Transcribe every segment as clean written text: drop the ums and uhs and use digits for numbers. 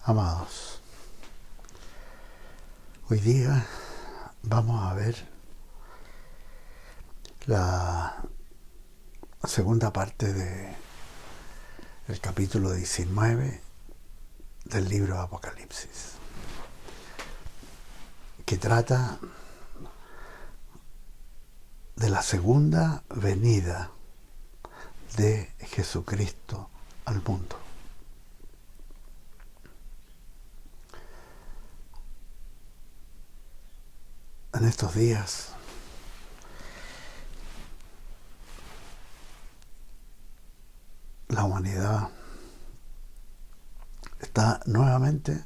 Amados, hoy día vamos a ver la segunda parte del capítulo 19 del libro de Apocalipsis, que trata de la segunda venida de Jesucristo al mundo. En estos días la humanidad está nuevamente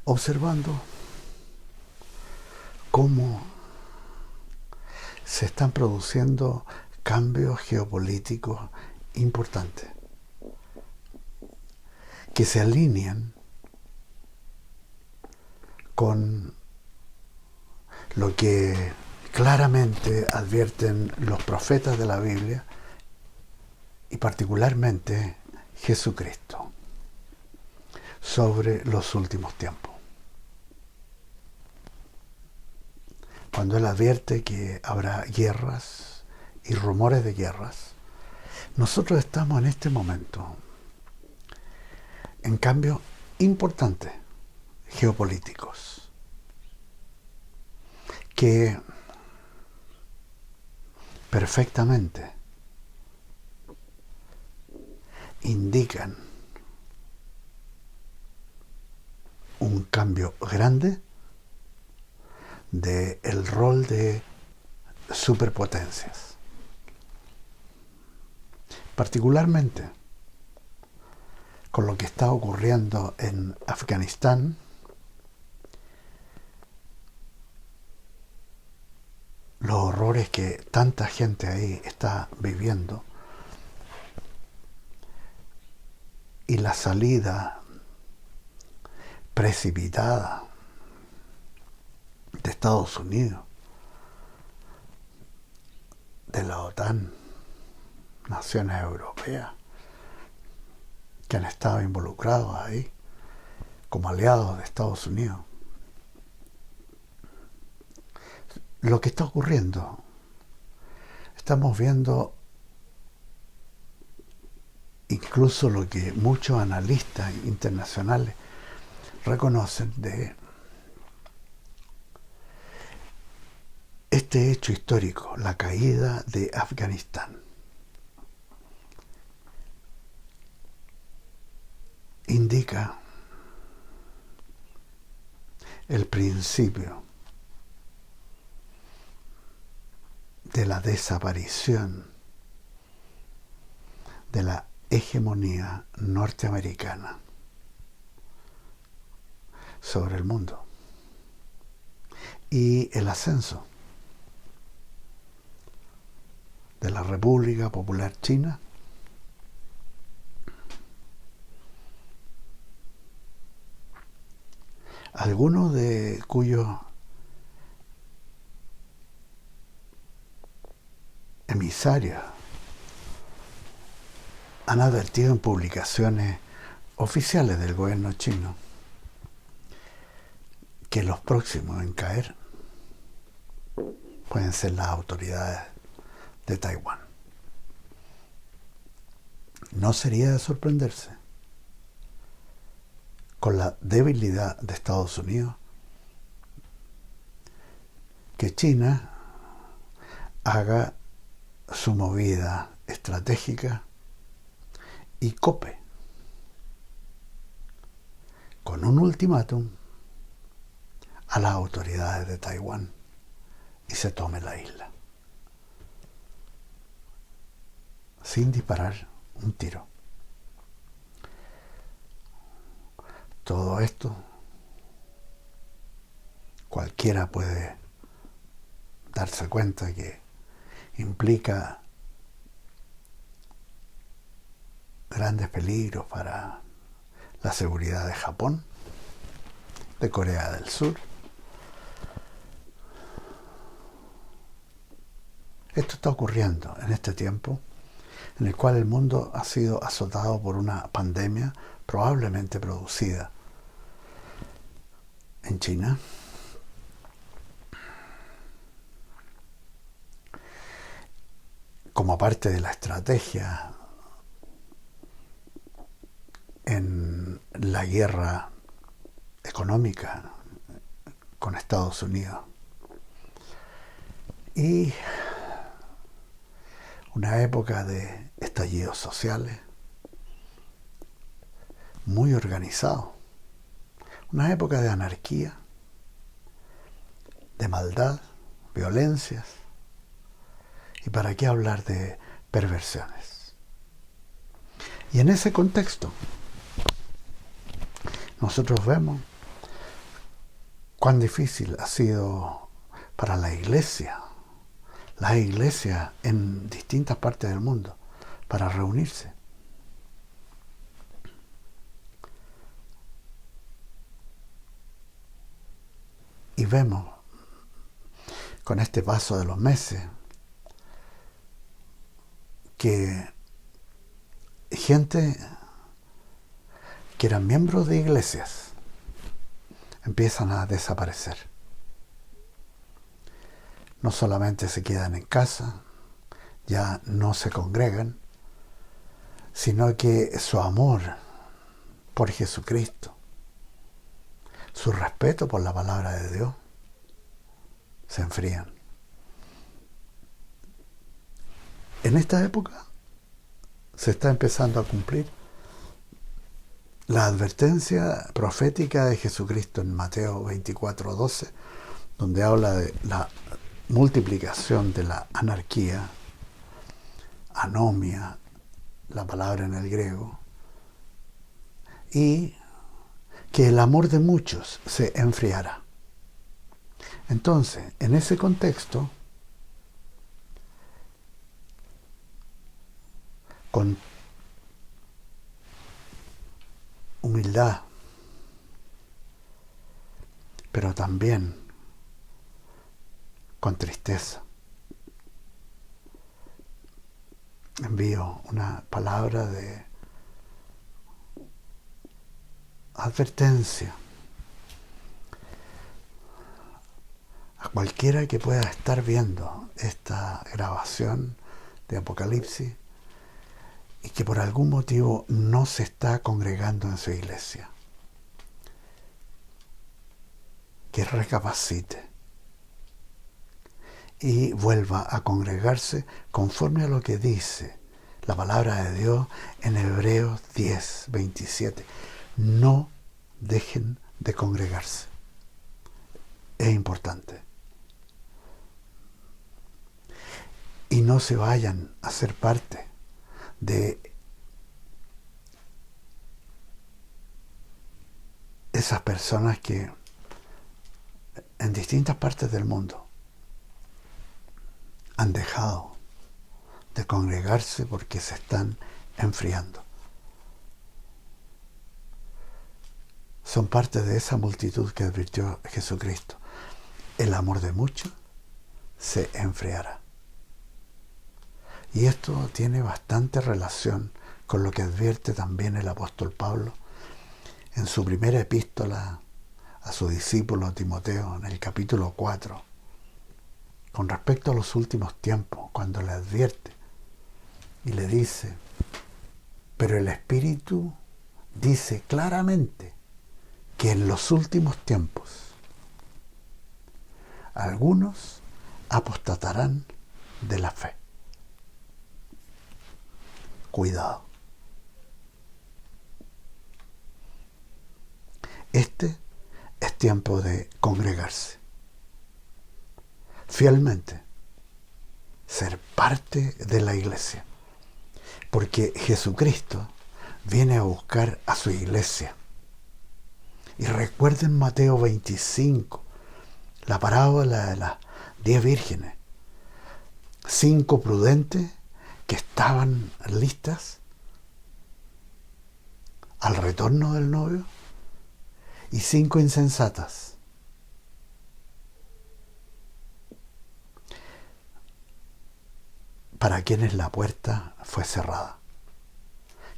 observando cómo se están produciendo cambios geopolíticos importantes que se alinean con lo que claramente advierten los profetas de la Biblia y particularmente Jesucristo sobre los últimos tiempos. Cuando Él advierte que habrá guerras y rumores de guerras, nosotros estamos en este momento en cambios importantes geopolíticos que perfectamente indican un cambio grande del rol de superpotencias, particularmente con lo que está ocurriendo en Afganistán, los horrores que tanta gente ahí está viviendo y la salida precipitada de Estados Unidos, de la OTAN, naciones europeas que han estado involucrados ahí como aliados de Estados Unidos. Lo que está ocurriendo, estamos viendo incluso lo que muchos analistas internacionales reconocen de este hecho histórico, la caída de Afganistán. Indica el principio de la desaparición de la hegemonía norteamericana sobre el mundo y el ascenso de la República Popular China algunos de cuyos emisarios han advertido en publicaciones oficiales del gobierno chino que los próximos en caer pueden ser las autoridades de Taiwán. No sería de sorprenderse con la debilidad de Estados Unidos que China haga su movida estratégica y cope con un ultimátum a las autoridades de Taiwán y se tome la isla sin disparar un tiro. Todo esto cualquiera puede darse cuenta que implica grandes peligros para la seguridad de Japón, de Corea del Sur. Esto está ocurriendo en este tiempo en el cual el mundo ha sido azotado por una pandemia probablemente producida en China, como parte de la estrategia en la guerra económica con Estados Unidos. Y una época de estallidos sociales muy organizados, una época de anarquía, de maldad, violencias, y para qué hablar de perversiones. Y en ese contexto nosotros vemos cuán difícil ha sido para la iglesia, las iglesias en distintas partes del mundo, para reunirse. Y vemos con este paso de los meses que gente que eran miembros de iglesias empiezan a desaparecer. No solamente se quedan en casa, ya no se congregan, sino que su amor por Jesucristo, su respeto por la palabra de Dios, se enfrían. En esta época se está empezando a cumplir la advertencia profética de Jesucristo en Mateo 24:12, donde habla de la multiplicación de la anarquía, anomia, la palabra en el griego, y que el amor de muchos se enfriará. Entonces, en ese contexto, con humildad, pero también con tristeza, envío una palabra de advertencia a cualquiera que pueda estar viendo esta grabación de Apocalipsis y que por algún motivo no se está congregando en su iglesia. Que recapacite y vuelva a congregarse conforme a lo que dice la palabra de Dios en Hebreos 10:27. No dejen de congregarse. Es importante. Y no se vayan a ser parte de esas personas que en distintas partes del mundo han dejado de congregarse porque se están enfriando. Son parte de esa multitud que advirtió Jesucristo. El amor de muchos se enfriará. Y esto tiene bastante relación con lo que advierte también el apóstol Pablo en su primera epístola a su discípulo Timoteo, en el capítulo 4, con respecto a los últimos tiempos, cuando le advierte y le dice: pero el Espíritu dice claramente que en los últimos tiempos algunos apostatarán de la fe. Cuidado. Este es tiempo de congregarse fielmente, ser parte de la iglesia, porque Jesucristo viene a buscar a su iglesia. Y recuerden Mateo 25, la parábola de las 10 vírgenes, 5 prudentes que estaban listas al retorno del novio y 5 insensatas. para quienes la puerta fue cerrada.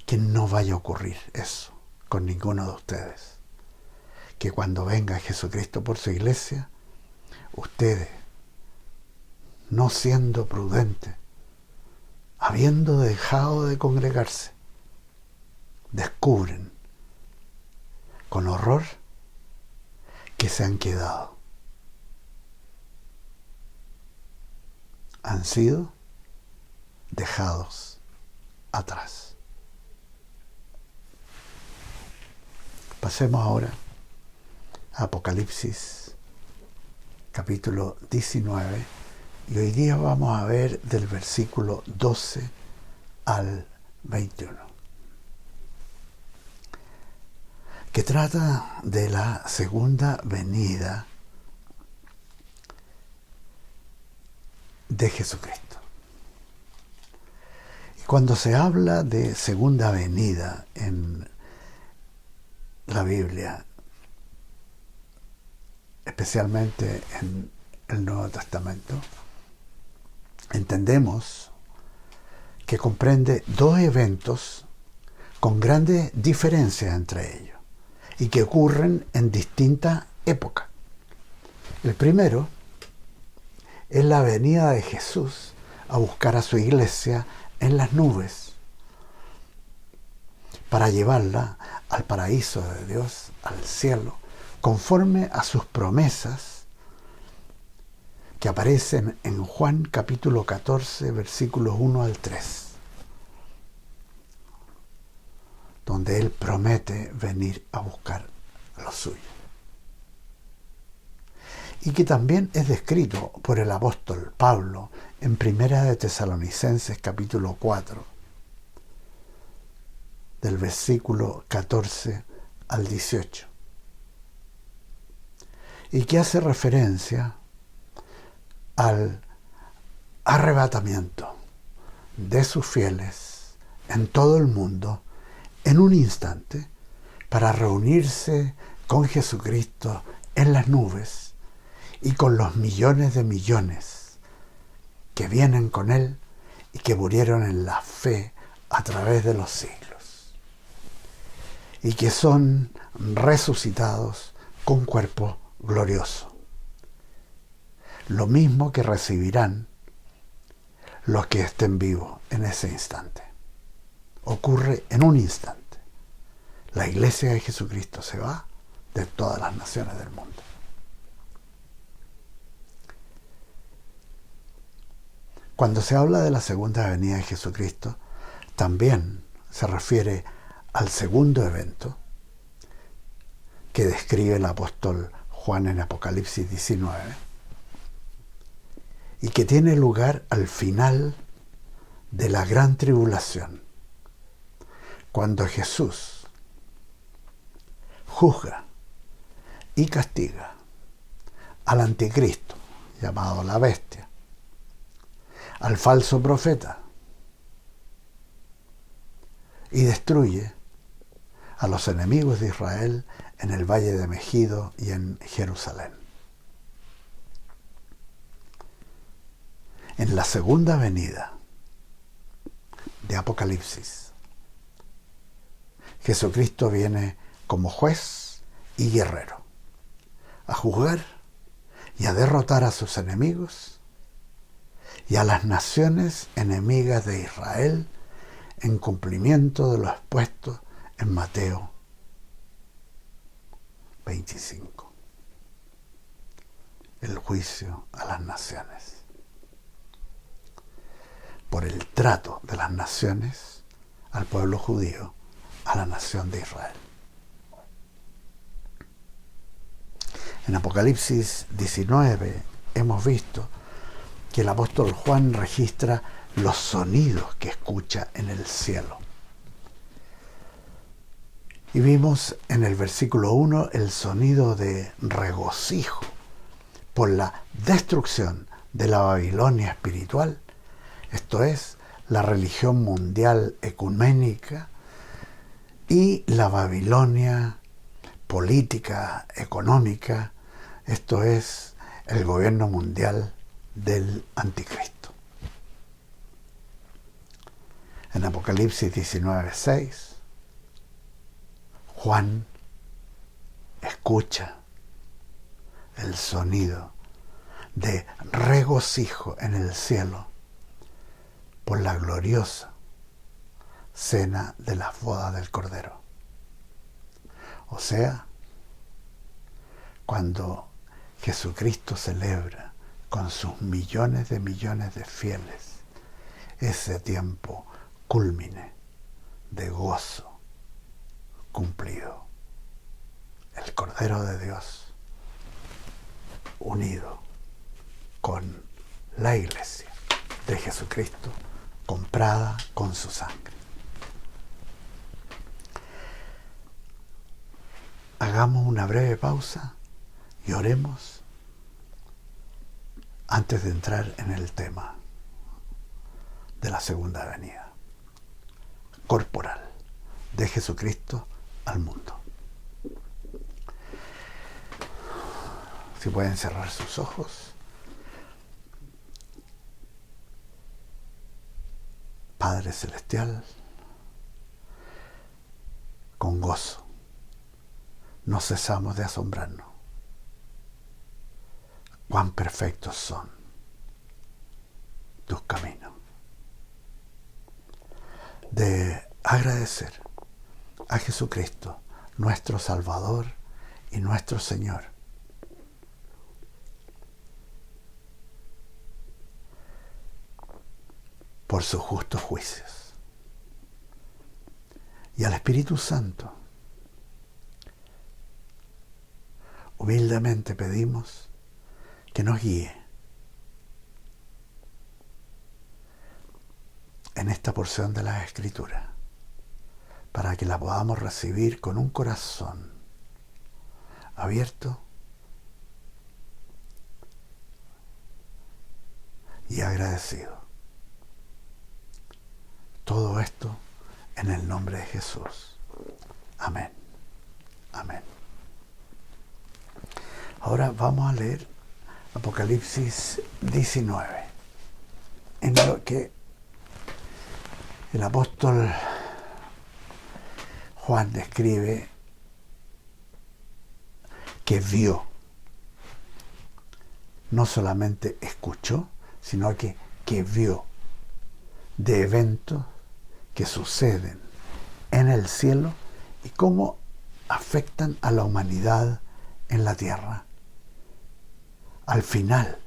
Que no vaya a ocurrir eso con ninguno de ustedes. Que cuando venga Jesucristo por su iglesia, ustedes, no siendo prudentes, habiendo dejado de congregarse, descubren con horror que se han quedado. Han sido dejados atrás. Pasemos ahora a Apocalipsis capítulo 19 y hoy día vamos a ver del versículo 12 al 21, que trata de la segunda venida de Jesucristo. Y cuando se habla de segunda venida en la Biblia, especialmente en el Nuevo Testamento, entendemos que comprende dos eventos con grandes diferencias entre ellos y que ocurren en distintas épocas. El primero es la venida de Jesús a buscar a su iglesia en las nubes para llevarla al paraíso de Dios, al cielo, conforme a sus promesas que aparecen en Juan capítulo 14, versículos 1 al 3, donde Él promete venir a buscar a los suyos. Y que también es descrito por el apóstol Pablo en Primera de Tesalonicenses capítulo 4, del versículo 14 al 18, y que hace referencia al arrebatamiento de sus fieles en todo el mundo en un instante para reunirse con Jesucristo en las nubes y con los millones de millones que vienen con Él y que murieron en la fe a través de los siglos y que son resucitados con cuerpo glorioso. Lo mismo que recibirán los que estén vivos en ese instante. Ocurre en un instante. La iglesia de Jesucristo se va de todas las naciones del mundo. Cuando se habla de la segunda venida de Jesucristo, también se refiere al segundo evento que describe el apóstol Juan en Apocalipsis 19 y que tiene lugar al final de la gran tribulación, cuando Jesús juzga y castiga al anticristo, llamado la bestia, al falso profeta, y destruye a los enemigos de Israel en el Valle de Megido y en Jerusalén. En la segunda venida de Apocalipsis, Jesucristo viene como juez y guerrero, a juzgar y a derrotar a sus enemigos y a las naciones enemigas de Israel en cumplimiento de lo expuesto en Mateo 25. El juicio a las naciones. Por el trato de las naciones al pueblo judío, a la nación de Israel. En Apocalipsis 19 hemos visto que el apóstol Juan registra los sonidos que escucha en el cielo. Y vimos en el versículo 1 el sonido de regocijo por la destrucción de la Babilonia espiritual, esto es, la religión mundial ecuménica y la Babilonia política, económica, esto es, el gobierno mundial del anticristo. En Apocalipsis 19:6, Juan escucha el sonido de regocijo en el cielo por la gloriosa cena de las bodas del Cordero. O sea, cuando Jesucristo celebra con sus millones de fieles ese tiempo cúlmine de gozo cumplido, el Cordero de Dios unido con la Iglesia de Jesucristo, comprada con su sangre. Hagamos una breve pausa y oremos antes de entrar en el tema de la segunda venida corporal de Jesucristo al mundo. Si pueden cerrar sus ojos. Padre Celestial, con gozo no cesamos de asombrarnos. Cuán perfectos son tus caminos. De agradecer a Jesucristo, nuestro Salvador y nuestro Señor, por sus justos juicios. Y al Espíritu Santo, humildemente pedimos que nos guíe en esta porción de las Escrituras, para que la podamos recibir con un corazón abierto y agradecido. Todo esto en el nombre de Jesús. Amén. Amén. Ahora vamos a leer Apocalipsis 19, en lo que el apóstol Juan describe que vio. No solamente escuchó, sino que vio de eventos que suceden en el cielo y cómo afectan a la humanidad en la tierra al final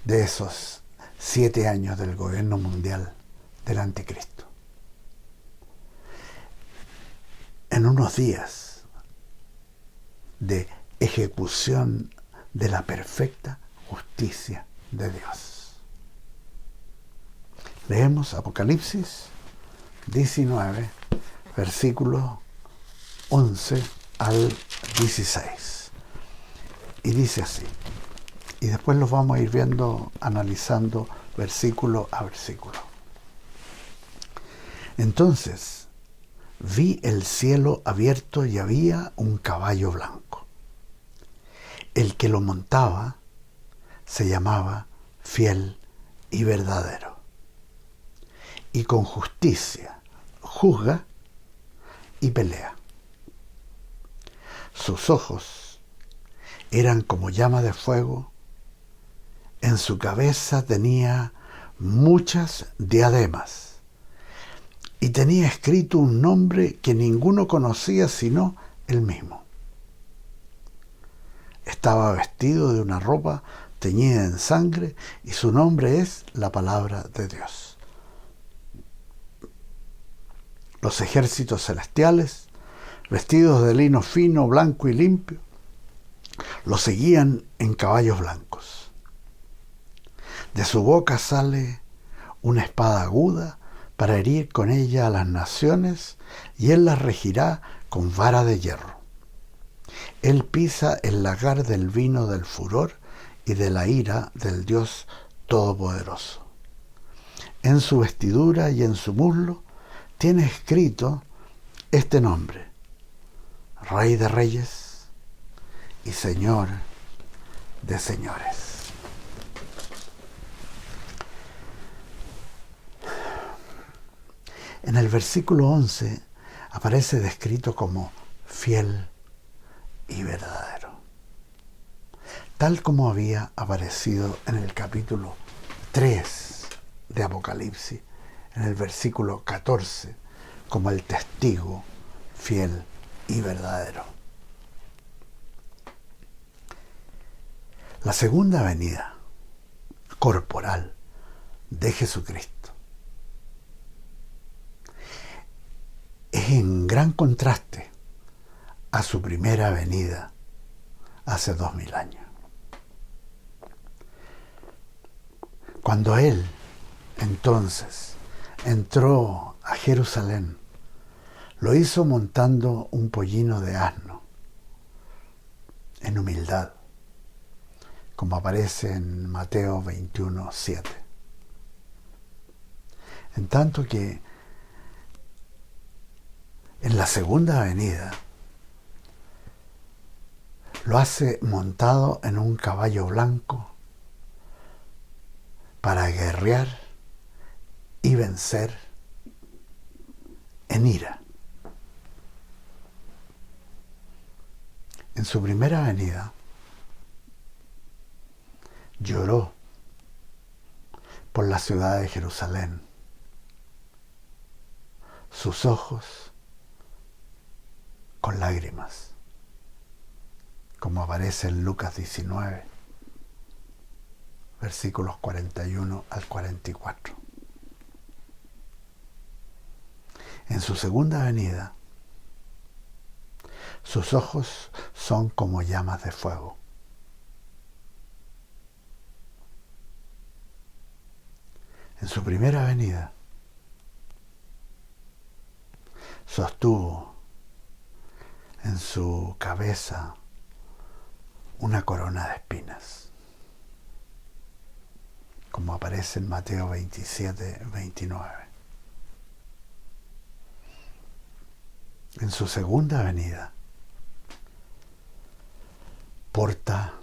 de esos 7 años del gobierno mundial del anticristo. En unos días de ejecución de la perfecta justicia de Dios. Leemos Apocalipsis 19, versículos 11 al 16. Y dice así. Y después los vamos a ir viendo, analizando versículo a versículo. Entonces vi el cielo abierto y había un caballo blanco. El que lo montaba se llamaba Fiel y Verdadero. Y con justicia juzga y pelea. Sus ojos eran como llama de fuego. En su cabeza tenía muchas diademas y tenía escrito un nombre que ninguno conocía sino él mismo. Estaba vestido de una ropa teñida en sangre y su nombre es la Palabra de Dios. Los ejércitos celestiales, vestidos de lino fino, blanco y limpio, lo seguían en caballos blancos. De su boca sale una espada aguda para herir con ella a las naciones, y él las regirá con vara de hierro. Él pisa el lagar del vino del furor y de la ira del Dios Todopoderoso. En su vestidura y en su muslo tiene escrito este nombre: Rey de Reyes y Señor de Señores. En el versículo 11 aparece descrito como fiel y verdadero, tal como había aparecido en el capítulo 3 de Apocalipsis, en el versículo 14, como el testigo fiel y verdadero. La segunda venida corporal de Jesucristo es en gran contraste a su primera venida hace 2000 años. Cuando Él entonces entró a Jerusalén, lo hizo montando un pollino de asno, en humildad, como aparece en Mateo 21:7. En tanto que en la segunda venida lo hace montado en un caballo blanco para guerrear y vencer en ira. En su primera venida lloró por la ciudad de Jerusalén. Sus ojos con lágrimas, como aparece en Lucas 19, versículos 41 al 44. En su segunda venida, sus ojos son como llamas de fuego. En su primera venida, sostuvo en su cabeza una corona de espinas, como aparece en Mateo 27:29. En su segunda venida, porta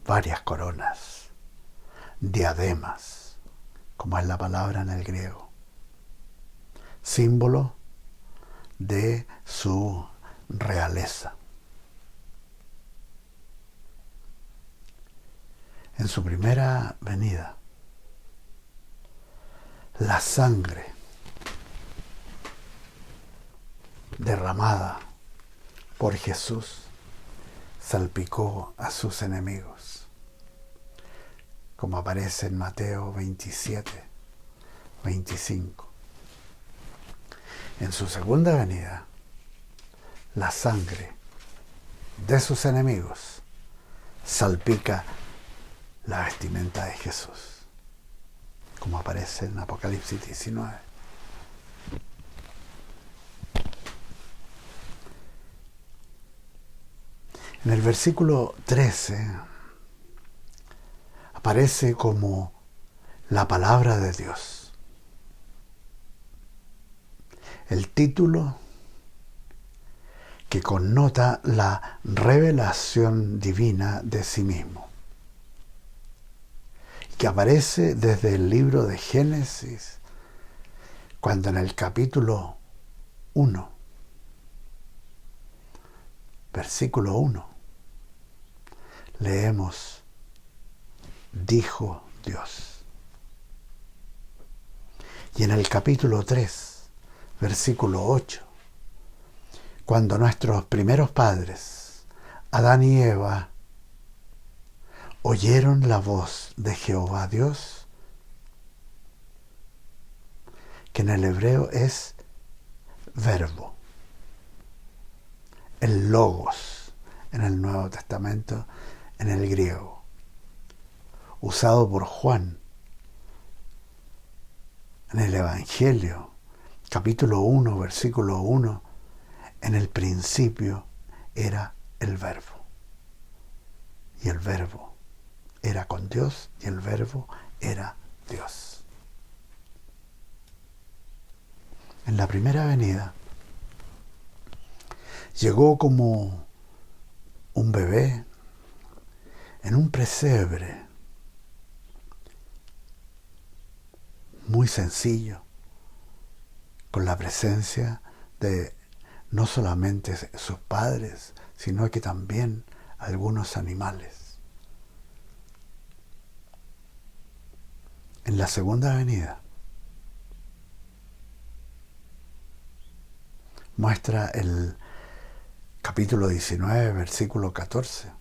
varias coronas, diademas, como es la palabra en el griego, símbolo de su realeza. En su primera venida, la sangre derramada por Jesús salpicó a sus enemigos, como aparece en Mateo 27:25. En su segunda venida, la sangre de sus enemigos salpica la vestimenta de Jesús, como aparece en Apocalipsis 19. En el versículo 13 aparece como la palabra de Dios. El título que connota la revelación divina de sí mismo, que aparece desde el libro de Génesis, cuando en el capítulo 1, versículo 1, leemos: dijo Dios. Y en el capítulo 3, versículo 8, cuando nuestros primeros padres, Adán y Eva, oyeron la voz de Jehová Dios, que en el hebreo es verbo, el logos en el Nuevo Testamento, en el griego, usado por Juan en el Evangelio, capítulo 1, versículo 1, en el principio era el verbo, y el verbo era con Dios, y el verbo era Dios. En la primera venida llegó como un bebé en un pesebre muy sencillo, con la presencia de no solamente sus padres, sino que también algunos animales. En la segunda venida muestra el capítulo 19, versículo 14,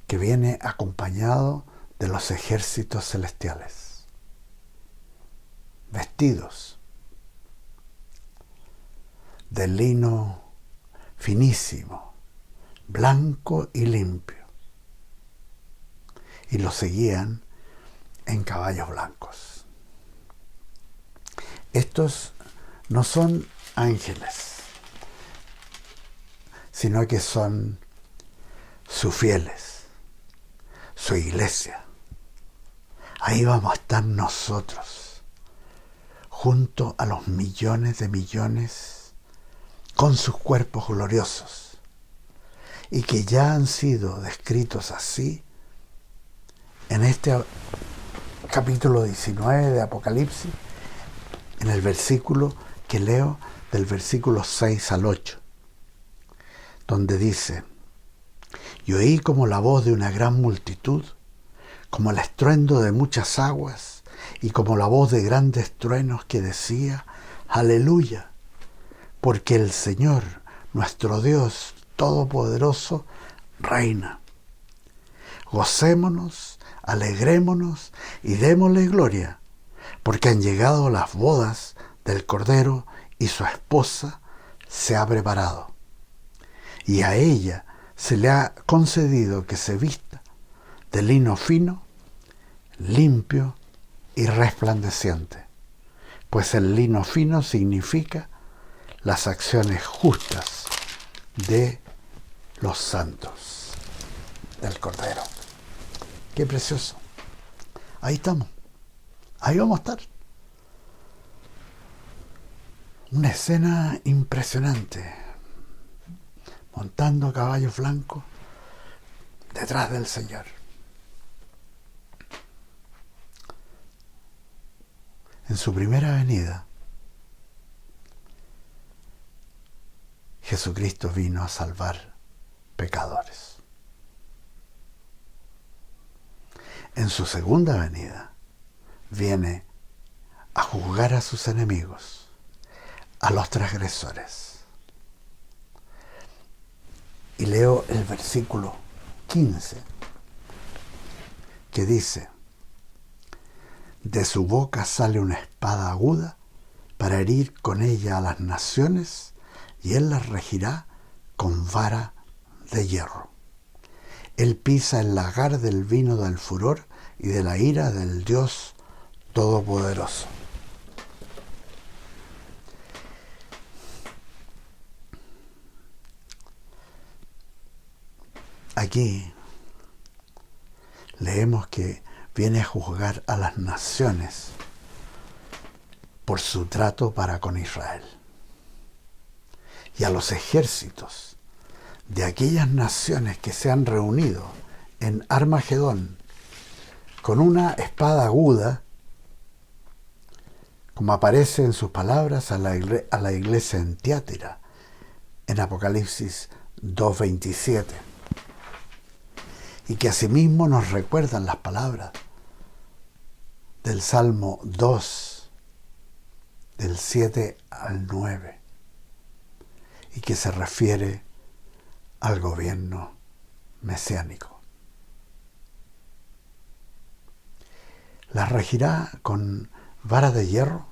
que viene acompañado de los ejércitos celestiales, vestidos de lino finísimo, blanco y limpio, y los seguían en caballos blancos. Estos no son ángeles, sino que son sus fieles, su iglesia. Ahí vamos a estar nosotros, junto a los millones de millones, con sus cuerpos gloriosos, y que ya han sido descritos así en este capítulo 19 de Apocalipsis, en el versículo que leo, del versículo 6 al 8, donde dice: y oí como la voz de una gran multitud, como el estruendo de muchas aguas, y como la voz de grandes truenos que decía: aleluya, porque el Señor, nuestro Dios Todopoderoso, reina. Gocémonos, alegrémonos y démosle gloria, porque han llegado las bodas del Cordero y su esposa se ha preparado. Y a ella se le ha concedido que se vista de lino fino, limpio y resplandeciente, pues el lino fino significa las acciones justas de los santos del Cordero. ¡Qué precioso! Ahí estamos, ahí vamos a estar. Una escena impresionante, montando caballos blancos detrás del Señor. En su primera venida, Jesucristo vino a salvar pecadores. En su segunda venida, viene a juzgar a sus enemigos, a los transgresores. Y leo el versículo 15, que dice: de su boca sale una espada aguda para herir con ella a las naciones, y él las regirá con vara de hierro. Él pisa el lagar del vino del furor y de la ira del Dios Todopoderoso. Aquí leemos que viene a juzgar a las naciones por su trato para con Israel, y a los ejércitos de aquellas naciones que se han reunido en Armagedón con una espada aguda, como aparece en sus palabras a la iglesia en Tiatira, en Apocalipsis 2:27, y que asimismo nos recuerdan las palabras del Salmo 2, del 7 al 9, y que se refiere al gobierno mesiánico. La regirá con vara de hierro,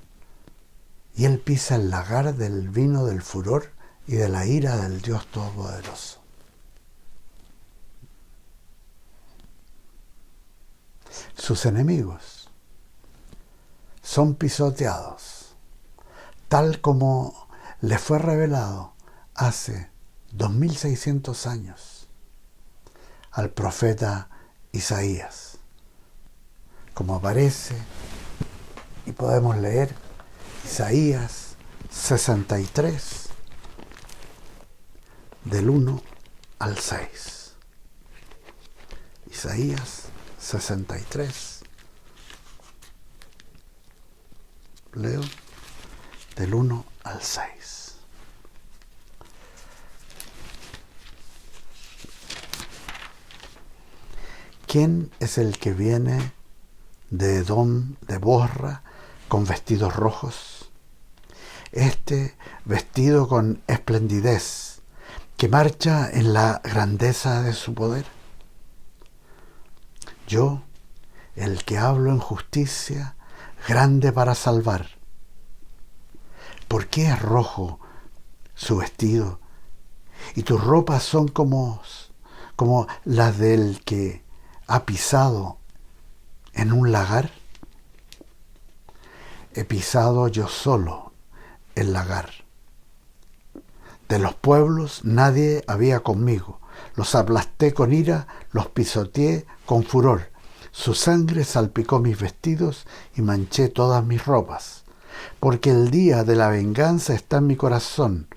y él pisa el lagar del vino del furor y de la ira del Dios Todopoderoso. Sus enemigos son pisoteados, tal como le fue revelado hace 2600 años al profeta Isaías, como aparece y podemos leer Isaías 63, del 1 al 6. Isaías 63, leo del 1 al 6. ¿Quién es el que viene de Edom, de Bosra, con vestidos rojos? Este vestido con esplendidez, que marcha en la grandeza de su poder. Yo, el que hablo en justicia, grande para salvar. ¿Por qué es rojo su vestido? Y tus ropas son como las del que ha pisado en un lagar. He pisado yo solo el lagar. De los pueblos nadie había conmigo. Los aplasté con ira, los pisoteé con furor. Su sangre salpicó mis vestidos y manché todas mis ropas. Porque el día de la venganza está en mi corazón.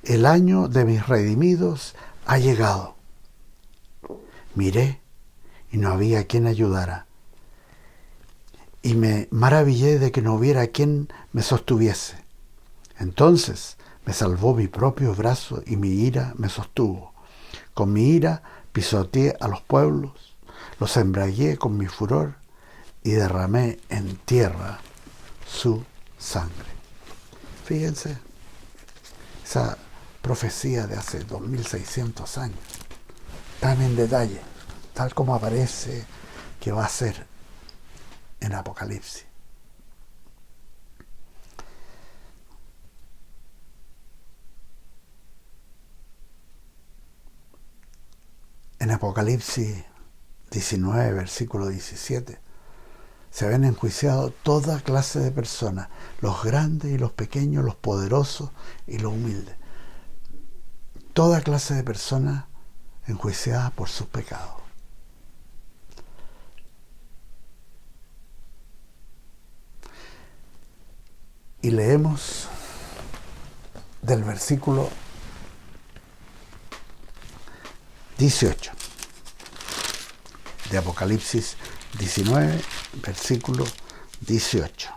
El año de mis redimidos ha llegado. Miré y no había quien ayudara. Y me maravillé de que no hubiera quien me sostuviese. Entonces me salvó mi propio brazo y mi ira me sostuvo. Con mi ira pisoteé a los pueblos, los embriagué con mi furor y derramé en tierra su sangre. Fíjense, esa profecía de hace 2600 años, tan en detalle, tal como aparece que va a ser en Apocalipsis. En Apocalipsis 19, versículo 17, se ven enjuiciados toda clase de personas, los grandes y los pequeños, los poderosos y los humildes. Toda clase de personas enjuiciadas por sus pecados. Y leemos del versículo 18 de Apocalipsis 19, versículo 18.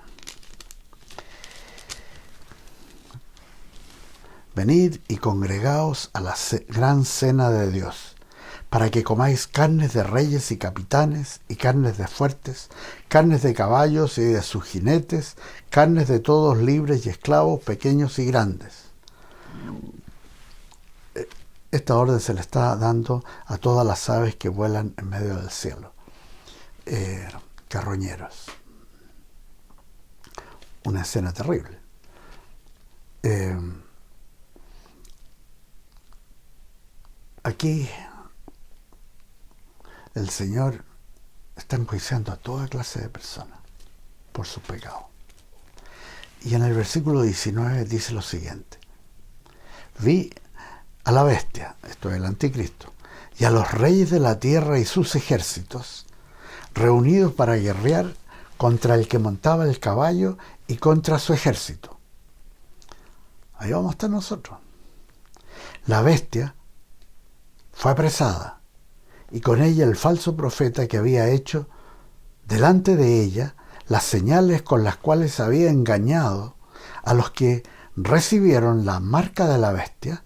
Venid y congregaos a la gran cena de Dios, para que comáis carnes de reyes y capitanes, y carnes de fuertes, carnes de caballos y de sus jinetes, carnes de todos libres y esclavos, pequeños y grandes. Esta orden se le está dando a todas las aves que vuelan en medio del cielo. Carroñeros. Una escena terrible. Aquí el Señor está enjuiciando a toda clase de personas por sus pecados. Y en el versículo 19 dice lo siguiente: vi a la bestia, esto es el anticristo, y a los reyes de la tierra y sus ejércitos, reunidos para guerrear contra el que montaba el caballo y contra su ejército. Ahí vamos a estar nosotros. La bestia fue apresada, y con ella el falso profeta que había hecho delante de ella las señales con las cuales había engañado a los que recibieron la marca de la bestia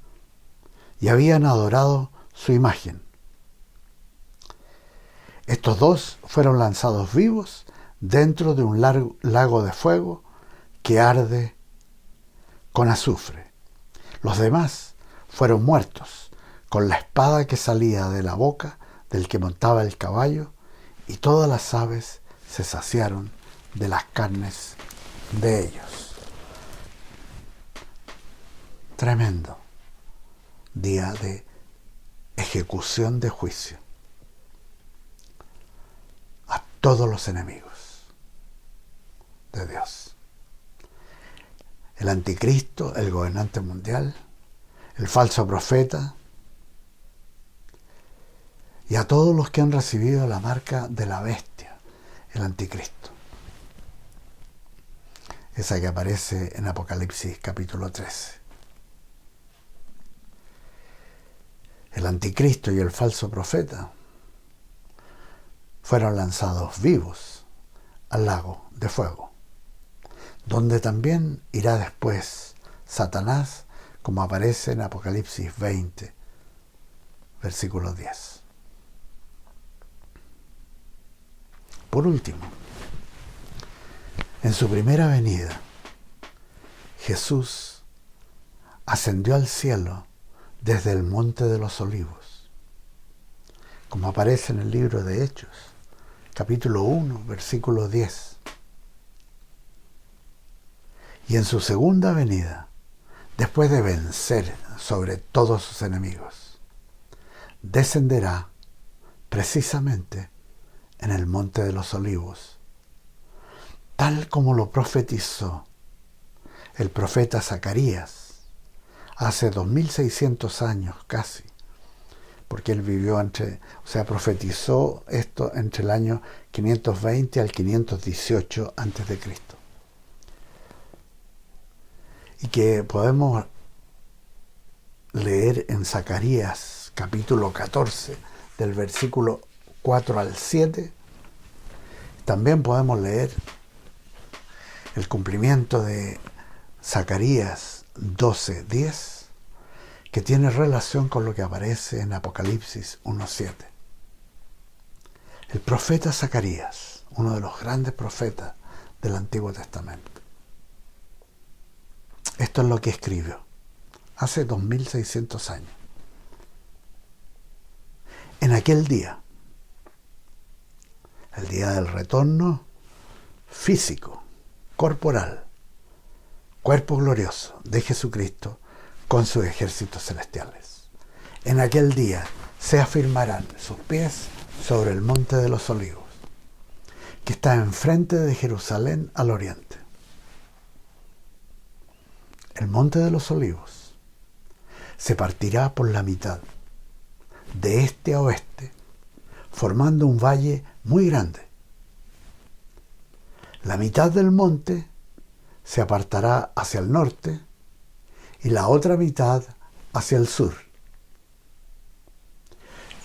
y habían adorado su imagen. Estos dos fueron lanzados vivos dentro de un lago de fuego que arde con azufre. Los demás fueron muertos con la espada que salía de la boca del que montaba el caballo, y todas las aves se saciaron de las carnes de ellos. Tremendo día de ejecución de juicio a todos los enemigos de Dios. El anticristo, el gobernante mundial, el falso profeta, y a todos los que han recibido la marca de la bestia, el anticristo. Esa que aparece en Apocalipsis capítulo 13. El anticristo y el falso profeta fueron lanzados vivos al lago de fuego, donde también irá después Satanás, como aparece en Apocalipsis 20, versículo 10. Por último, en su primera venida, Jesús ascendió al cielo desde el Monte de los Olivos, como aparece en el libro de Hechos, capítulo 1, versículo 10. Y en su segunda venida, después de vencer sobre todos sus enemigos, descenderá precisamente en el Monte de los Olivos, tal como lo profetizó el profeta Zacarías hace 2600 años casi, porque él vivió profetizó esto entre el año 520 al 518 antes de Cristo. Y que podemos leer en Zacarías capítulo 14 del versículo 4 al 7. También podemos leer el cumplimiento de Zacarías 12:10, que tiene relación con lo que aparece en Apocalipsis 1:7. El profeta Zacarías, uno de los grandes profetas del Antiguo Testamento. Esto es lo que escribió hace 2600 años. En aquel día, el día del retorno físico, corporal, cuerpo glorioso de Jesucristo con sus ejércitos celestiales. En aquel día se afirmarán sus pies sobre el Monte de los Olivos, que está enfrente de Jerusalén al oriente. El Monte de los Olivos se partirá por la mitad, de este a oeste, formando un valle muy grande. La mitad del monte se apartará hacia el norte y la otra mitad hacia el sur.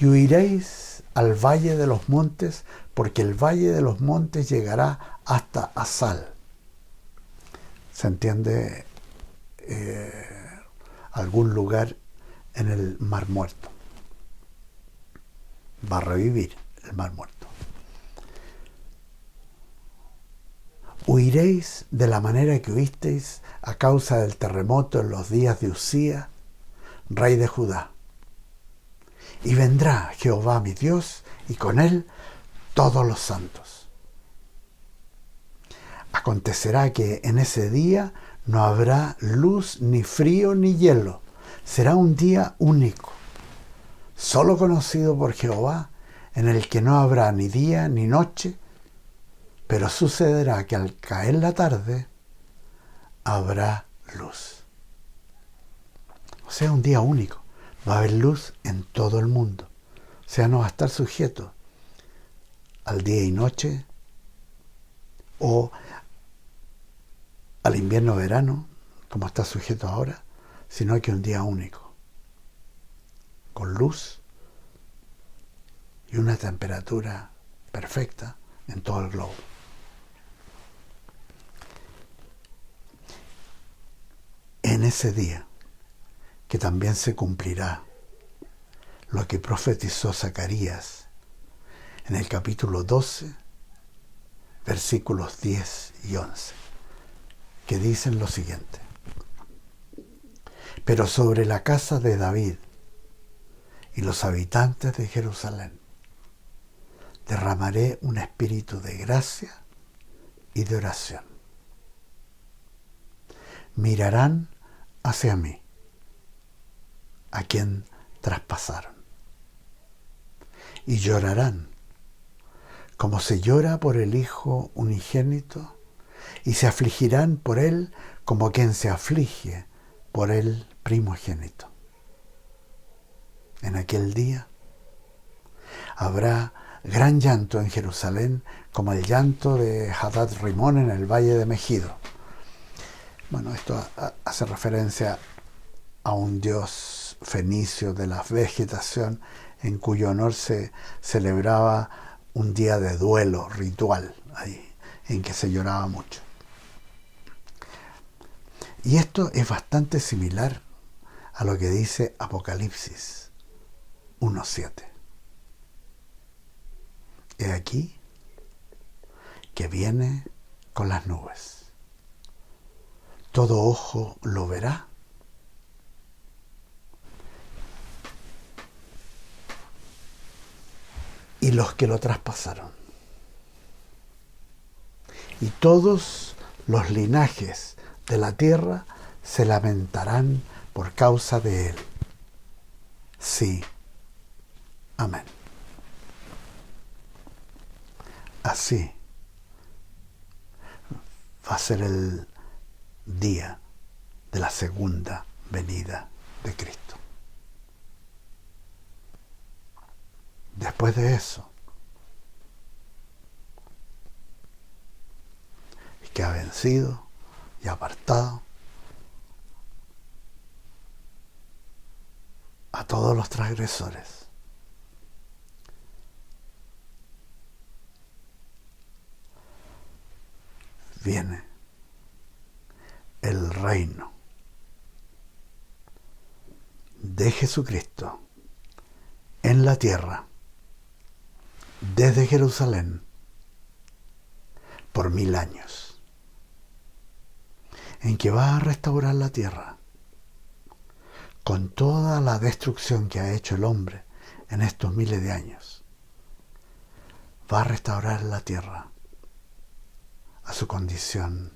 Y huiréis al valle de los montes, porque el valle de los montes llegará hasta Asal. ¿Se entiende? Algún lugar en el Mar Muerto. Va a revivir el Mar Muerto. Huiréis de la manera que huisteis a causa del terremoto en los días de Usía, rey de Judá. Y vendrá Jehová mi Dios, y con él todos los santos. Acontecerá que en ese día no habrá luz, ni frío, ni hielo. Será un día único, solo conocido por Jehová, en el que no habrá ni día ni noche, pero sucederá que al caer la tarde habrá luz. O sea, un día único. Va a haber luz en todo el mundo. O sea, no va a estar sujeto al día y noche o al invierno-verano, como está sujeto ahora, sino que un día único, con luz y una temperatura perfecta en todo el globo. En ese día, que también se cumplirá lo que profetizó Zacarías en el capítulo 12, versículos 10 y 11, que dicen lo siguiente: pero sobre la casa de David y los habitantes de Jerusalén derramaré un espíritu de gracia y de oración. Mirarán hacia mí, a quien traspasaron, y llorarán como se llora por el hijo unigénito, y se afligirán por él como quien se aflige por el primogénito. En aquel día habrá gran llanto en Jerusalén, como el llanto de Hadad Rimón en el valle de Megido. Bueno, esto hace referencia a un dios fenicio de la vegetación, en cuyo honor se celebraba un día de duelo ritual, ahí, en que se lloraba mucho. Y esto es bastante similar a lo que dice Apocalipsis 1:7. He aquí que viene con las nubes. Todo ojo lo verá. Y los que lo traspasaron. Y todos los linajes de la tierra se lamentarán por causa de él. Sí. Amén. Así va a ser el día de la segunda venida de Cristo. Después de eso, y que ha vencido y apartado a todos los transgresores, viene el reino de Jesucristo en la tierra, desde Jerusalén, por 1000 años, en que va a restaurar la tierra con toda la destrucción que ha hecho el hombre en estos miles de años. Va a restaurar la tierra a su condición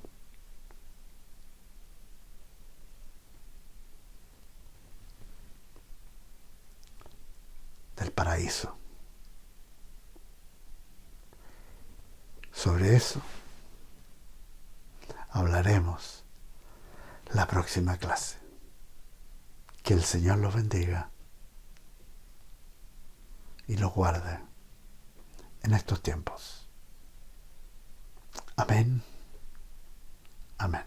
del paraíso. Sobre eso hablaremos la próxima clase. Que el Señor los bendiga y los guarde en estos tiempos. Amén. Amén.